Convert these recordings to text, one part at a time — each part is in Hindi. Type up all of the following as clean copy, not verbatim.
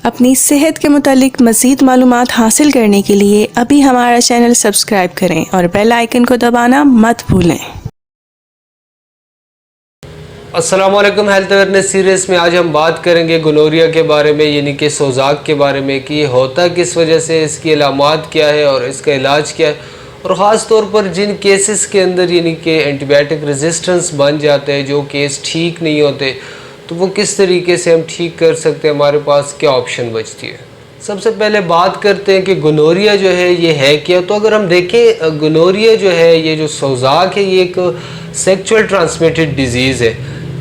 अपनी सेहत के मुतालिक मज़ीद मालूमात हासिल करने के लिए अभी हमारा चैनल सब्सक्राइब करें और बेल आइकन को दबाना मत भूलें। अस्सलामुअलैकुम। हेल्थ अवेयरनेस सीरीज़ में आज हम बात करेंगे गोनोरिया के बारे में, यानी कि सोजाक के बारे में, कि होता किस वजह से, इसकी अलामात क्या है और इसका इलाज क्या है, और ख़ास तौर पर जिन केसेस के अंदर यानी कि एंटीबायोटिक रेजिस्टेंस बन जाते हैं, जो केस ठीक नहीं होते, तो वो किस तरीके से हम ठीक कर सकते हैं, हमारे पास क्या ऑप्शन बचती है। सबसे पहले बात करते हैं कि गोनोरिया जो है ये है क्या। तो अगर हम देखें, गोनोरिया जो है, ये जो सोजाक है, ये एक सेक्सुअल ट्रांसमिटेड डिजीज़ है,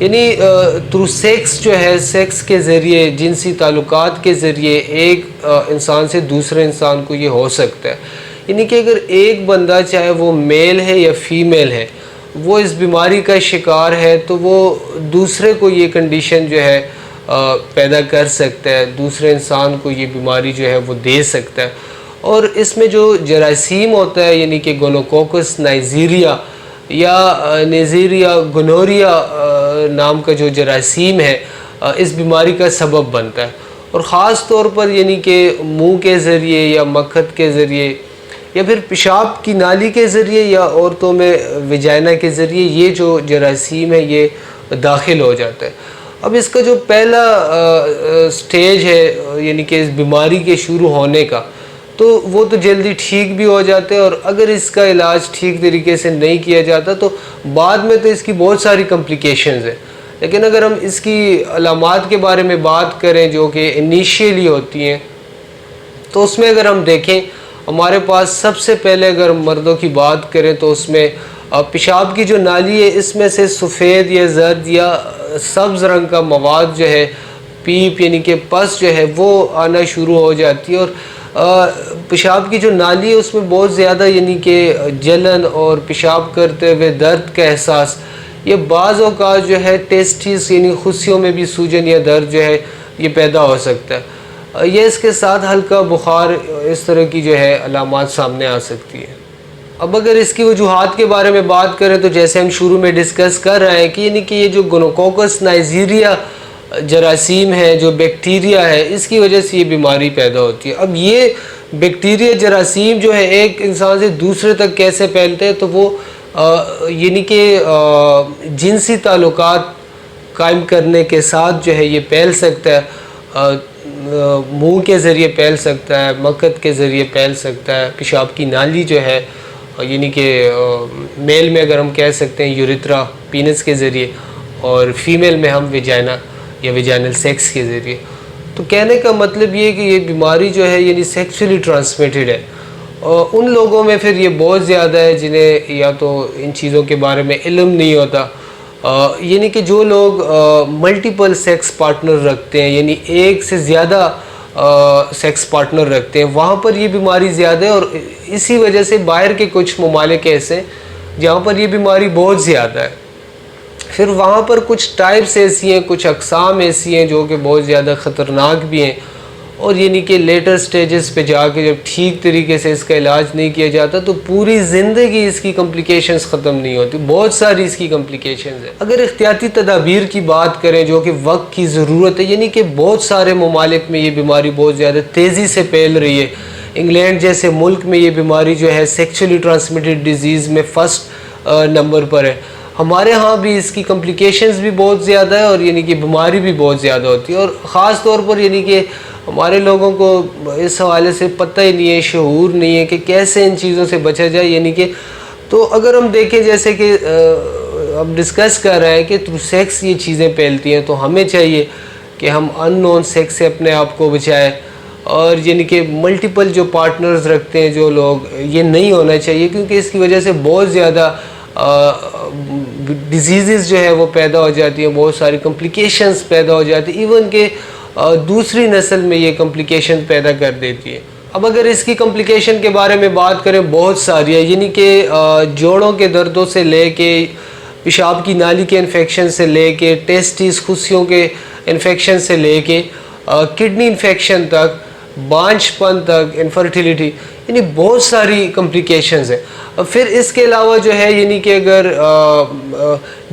यानी थ्रू सेक्स जो है, सेक्स के ज़रिए, जिनसी ताल्लुकात के ज़रिए एक इंसान से दूसरे इंसान को ये हो सकता है। यानी कि अगर एक बंदा, चाहे वो मेल है या फीमेल है, वो इस बीमारी का शिकार है, तो वो दूसरे को ये कंडीशन जो है पैदा कर सकता है, दूसरे इंसान को ये बीमारी जो है वो दे सकता है। और इसमें जो जरासीम होता है, यानी कि गोनोकोकस नाइजीरिया या नेज़ीरिया गोनोरिया नाम का जो जरासीम है, इस बीमारी का सबब बनता है। और ख़ास तौर पर यानी कि मुंह के ज़रिए या मक्खत के ज़रिए या फिर पेशाब की नाली के ज़रिए या औरतों में विजाइना के ज़रिए ये जो जरासीम है ये दाखिल हो जाता है। अब इसका जो पहला स्टेज है, यानी कि इस बीमारी के शुरू होने का, तो वो तो जल्दी ठीक भी हो जाते हैं, और अगर इसका इलाज ठीक तरीके से नहीं किया जाता तो बाद में तो इसकी बहुत सारी कॉम्प्लिकेशंस हैं। लेकिन अगर हम इसकी अलामात के बारे में बात करें जो कि इनिशियली होती हैं, तो उसमें अगर हम देखें, हमारे पास सबसे पहले अगर मर्दों की बात करें तो उसमें पेशाब की जो नाली है, इसमें से सफ़ेद या जर्द या सब्ज़ रंग का मवाद जो है, पीप यानी कि पस जो है, वो आना शुरू हो जाती है। और पेशाब की जो नाली है उसमें बहुत ज़्यादा यानी कि जलन और पेशाब करते हुए दर्द का एहसास, ये बाज़ औक़ात जो है टेस्टिस यानी खुशियों में भी सूजन या दर्द जो है ये पैदा हो सकता है। ये इसके साथ हल्का बुखार, इस तरह की जो है अलामात सामने आ सकती है। अब अगर इसकी वजूहात के बारे में बात करें तो जैसे हम शुरू में डिस्कस कर रहे हैं कि यानी कि ये जो गोनोकोकस नाइजीरिया जरासीम है, जो बैक्टीरिया है, इसकी वजह से ये बीमारी पैदा होती है। अब ये बैक्टीरिया जरासीम जो है एक इंसान से दूसरे तक कैसे फैलते हैं, तो वो यानी कि जिनसी ताल्लुकात कायम करने के साथ जो है ये फैल सकता है, मुंह के ज़रिए फैल सकता है, मक्खत के ज़रिए फैल सकता है, पेशाब की नाली जो है, यानी कि मेल में अगर हम कह सकते हैं यूरिथ्रा पीनस के ज़रिए, और फीमेल में हम विजाइना या विजाइनल सेक्स के ज़रिए। तो कहने का मतलब ये है कि ये बीमारी जो है यानी सेक्सुअली ट्रांसमिटेड है। और उन लोगों में फिर ये बहुत ज़्यादा है जिन्हें या तो इन चीज़ों के बारे में इल्म नहीं होता, यानी कि जो लोग मल्टीपल सेक्स पार्टनर रखते हैं, यानी एक से ज़्यादा सेक्स पार्टनर रखते हैं, वहाँ पर ये बीमारी ज़्यादा है। और इसी वजह से बाहर के कुछ ममालिक ऐसे जहाँ पर ये बीमारी बहुत ज़्यादा है, फिर वहाँ पर कुछ टाइप्स ऐसी हैं, कुछ अक़साम ऐसी हैं जो कि बहुत ज़्यादा ख़तरनाक भी हैं, और यानी कि लेटर स्टेजेस पे जाके जब ठीक तरीके से इसका इलाज नहीं किया जाता तो पूरी ज़िंदगी इसकी कॉम्प्लिकेशंस ख़त्म नहीं होती, बहुत सारी इसकी कॉम्प्लिकेशंस है। अगर एहतियाती तदाबीर की बात करें जो कि वक्त की ज़रूरत है, यानी कि बहुत सारे ममालिक में ये बीमारी बहुत ज़्यादा तेज़ी से फैल रही है। इंग्लैंड जैसे मुल्क में ये बीमारी जो है सेक्शुअली ट्रांसमिटेड डिजीज़ में फ़र्स्ट नंबर पर है। हमारे यहाँ भी इसकी कॉम्प्लिकेशंस भी बहुत ज़्यादा है, और यानी कि बीमारी भी बहुत ज़्यादा होती है। और ख़ास तौर पर यानी कि हमारे लोगों को इस हवाले से पता ही नहीं है, शऊर नहीं है कि कैसे इन चीज़ों से बचा जाए। यानी कि तो अगर हम देखें, जैसे कि अब डिस्कस कर रहे हैं कि थ्रू सेक्स ये चीज़ें फैलती हैं, तो हमें चाहिए कि हम अननोन सेक्स से अपने आप को बचाएं। और यानी कि मल्टीपल जो पार्टनर्स रखते हैं जो लोग, ये नहीं होना चाहिए, क्योंकि इसकी वजह से बहुत ज़्यादा डिजीज़ जो है वो पैदा हो जाती हैं, बहुत सारी कॉम्प्लिकेशंस पैदा हो जाती हैं, इवन के दूसरी नस्ल में ये कॉम्प्लिकेशन पैदा कर देती है। अब अगर इसकी कॉम्प्लिकेशन के बारे में बात करें, बहुत सारी है, यानी कि जोड़ों के दर्दों से लेके, पेशाब की नाली के इन्फेक्शन से लेके, टेस्टिस खुशियों के इन्फेक्शन से लेके, किडनी इन्फेक्शन तक, बांझपन तक, इनफर्टिलिटी, यानी बहुत सारी कॉम्प्लिकेशंस है। फिर इसके अलावा जो है यानी कि अगर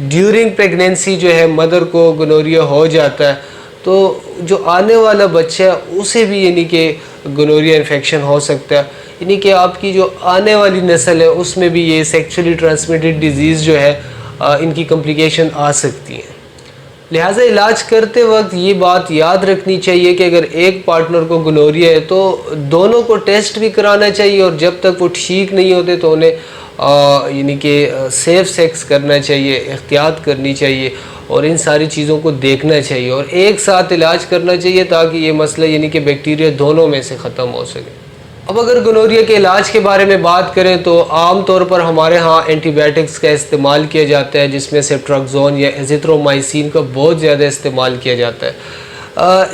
ड्यूरिंग प्रेगनेंसी जो है मदर को गोनोरिया हो जाता है, तो जो आने वाला बच्चा है उसे भी यानी कि गोनोरिया इन्फेक्शन हो सकता है, यानी कि आपकी जो आने वाली नस्ल है उसमें भी ये सेक्सुअली ट्रांसमिटेड डिजीज़ जो है इनकी कॉम्प्लिकेशन आ सकती हैं। लिहाजा इलाज करते वक्त ये बात याद रखनी चाहिए कि अगर एक पार्टनर को गोनोरिया है तो दोनों को टेस्ट भी कराना चाहिए, और जब तक वो ठीक नहीं होते तो उन्हें यानी कि सेफ सेक्स करना चाहिए, एहतियात करनी चाहिए और इन सारी चीज़ों को देखना चाहिए और एक साथ इलाज करना चाहिए ताकि ये मसला यानी कि बैक्टीरिया दोनों में से ख़त्म हो सके। अब अगर गोनोरिया के इलाज के बारे में बात करें तो आम तौर पर हमारे यहाँ एंटीबायोटिक्स का इस्तेमाल किया जाता है, जिसमें सेफ्ट्राक्सोन या एजिथ्रोमाइसिन का बहुत ज़्यादा इस्तेमाल किया जाता है।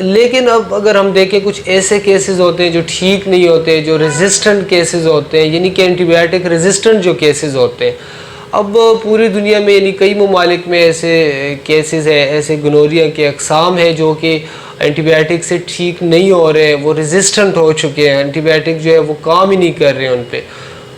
लेकिन अब अगर हम देखें कुछ ऐसे केसेस होते हैं जो ठीक नहीं होते, जो रेजिस्टेंट केसेस होते हैं, यानी कि एंटीबायोटिक रेजिस्टेंट जो केसेस होते हैं। अब पूरी दुनिया में यानी कई ममालिक में ऐसे केसेस है, ऐसे गोनोरिया के अक़साम है जो कि एंटीबायोटिक से ठीक नहीं हो रहे हैं, वो रेजिस्टेंट हो चुके हैं, एंटीबायोटिक जो है वो काम ही नहीं कर रहे हैं उन पे।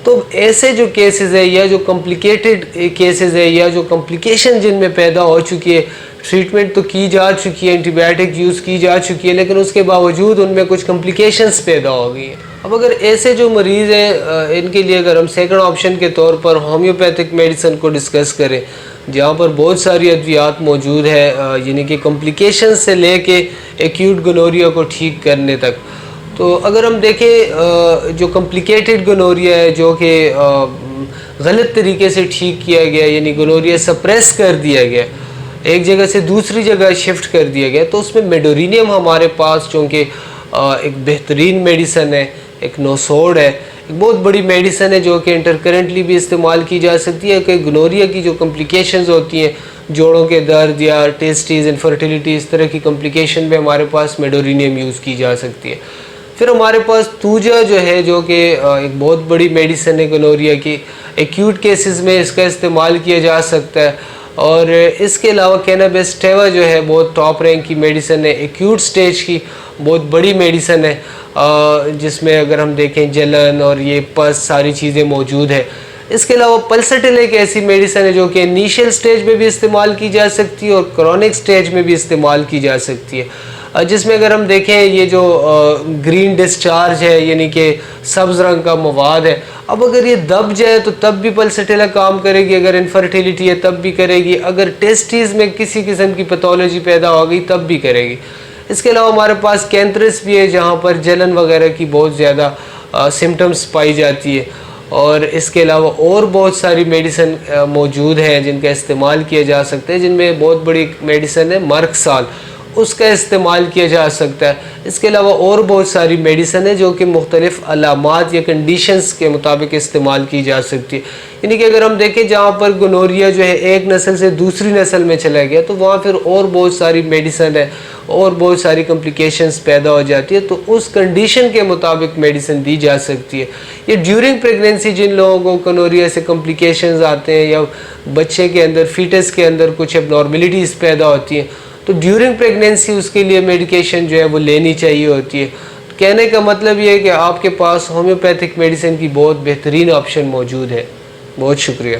तो ऐसे जो केसेस है या जो कॉम्प्लिकेटेड केसेस है या जो कॉम्प्लिकेशन जिनमें पैदा हो चुकी है, ट्रीटमेंट तो की जा चुकी है, एंटीबायोटिक यूज़ की जा चुकी है, लेकिन उसके बावजूद उनमें कुछ कॉम्प्लिकेशंस पैदा हो गई हैं। अब अगर ऐसे जो मरीज़ हैं इनके लिए अगर हम सेकंड ऑप्शन के तौर पर होम्योपैथिक मेडिसिन को डिस्कस करें, जहाँ पर बहुत सारी अद्वियात मौजूद है, यानी कि कॉम्प्लिकेशन से लेके एक्यूट गोनोरिया को ठीक करने तक। तो अगर हम देखें जो कॉम्प्लिकेटेड गोनोरिया है जो कि गलत तरीके से ठीक किया गया, यानी गोनोरिया सप्रेस कर दिया गया, एक जगह से दूसरी जगह शिफ्ट कर दिया गया, तो उसमें मेडोरिनियम हमारे पास चूँकि एक बेहतरीन मेडिसन है, एक नोसोड है, एक बहुत बड़ी मेडिसन है जो कि इंटरकरेंटली भी इस्तेमाल की जा सकती है कि गोनोरिया की जो कॉम्प्लिकेशंस होती हैं, जोड़ों के दर्द या टेस्टीज इनफर्टिलिटी, इस तरह की कॉम्प्लिकेशन में हमारे पास मेडोरिनियम यूज़ की जा सकती है। फिर हमारे पास तूजा जो है जो कि एक बहुत बड़ी मेडिसन है गोनोरिया की, एक्यूट केसेस में इसका इस्तेमाल किया जा सकता है। और इसके अलावा कैनाबिस सटिवा जो है बहुत टॉप रैंक की मेडिसन है, एक्यूट स्टेज की बहुत बड़ी मेडिसन है, जिसमें अगर हम देखें जलन और ये पस सारी चीज़ें मौजूद है। इसके अलावा पल्सटिल एक ऐसी मेडिसन है जो कि इनिशियल स्टेज में भी इस्तेमाल की जा सकती है और क्रॉनिक स्टेज में भी इस्तेमाल की जा सकती है, जिसमें अगर हम देखें ये जो ग्रीन डिस्चार्ज है यानी कि सब्ज़ रंग का मवाद है, अब अगर ये दब जाए तो तब भी पल्सटिला काम करेगी, अगर इनफर्टिलिटी है तब भी करेगी, अगर टेस्टीज़ में किसी किस्म की पैथोलॉजी पैदा हो गई तब भी करेगी। इसके अलावा हमारे पास कैंथरस भी है जहाँ पर जलन वगैरह की बहुत ज़्यादा सिम्टम्स पाई जाती है। और इसके अलावा और बहुत सारी मेडिसन मौजूद हैं जिनका इस्तेमाल किया जा सकता है, जिनमें बहुत बड़ी मेडिसन है मर्कसाल, उसका इस्तेमाल किया जा सकता है। इसके अलावा और बहुत सारी मेडिसन है जो कि मुख्तलिफ अलामात या कंडीशंस के मुताबिक इस्तेमाल की जा सकती है। यानी कि अगर हम देखें जहाँ पर गोनोरिया जो है एक नस्ल से दूसरी नस्ल में चला गया तो वहाँ फिर और बहुत सारी मेडिसन है और बहुत सारी कॉम्प्लिकेशंस पैदा हो जाती है, तो उस कंडीशन के मुताबिक मेडिसिन दी जा सकती है। ये ड्यूरिंग प्रेगनेंसी जिन लोगों को गोनोरिया से कॉम्प्लिकेशंस आते हैं या बच्चे के अंदर फीटस के अंदर कुछ एबनॉर्मलिटीज़ पैदा होती हैं तो ड्यूरिंग प्रेगनेंसी उसके लिए मेडिकेशन जो है वो लेनी चाहिए होती है। कहने का मतलब ये है कि आपके पास होम्योपैथिक मेडिसिन की बहुत बेहतरीन ऑप्शन मौजूद है। बहुत शुक्रिया।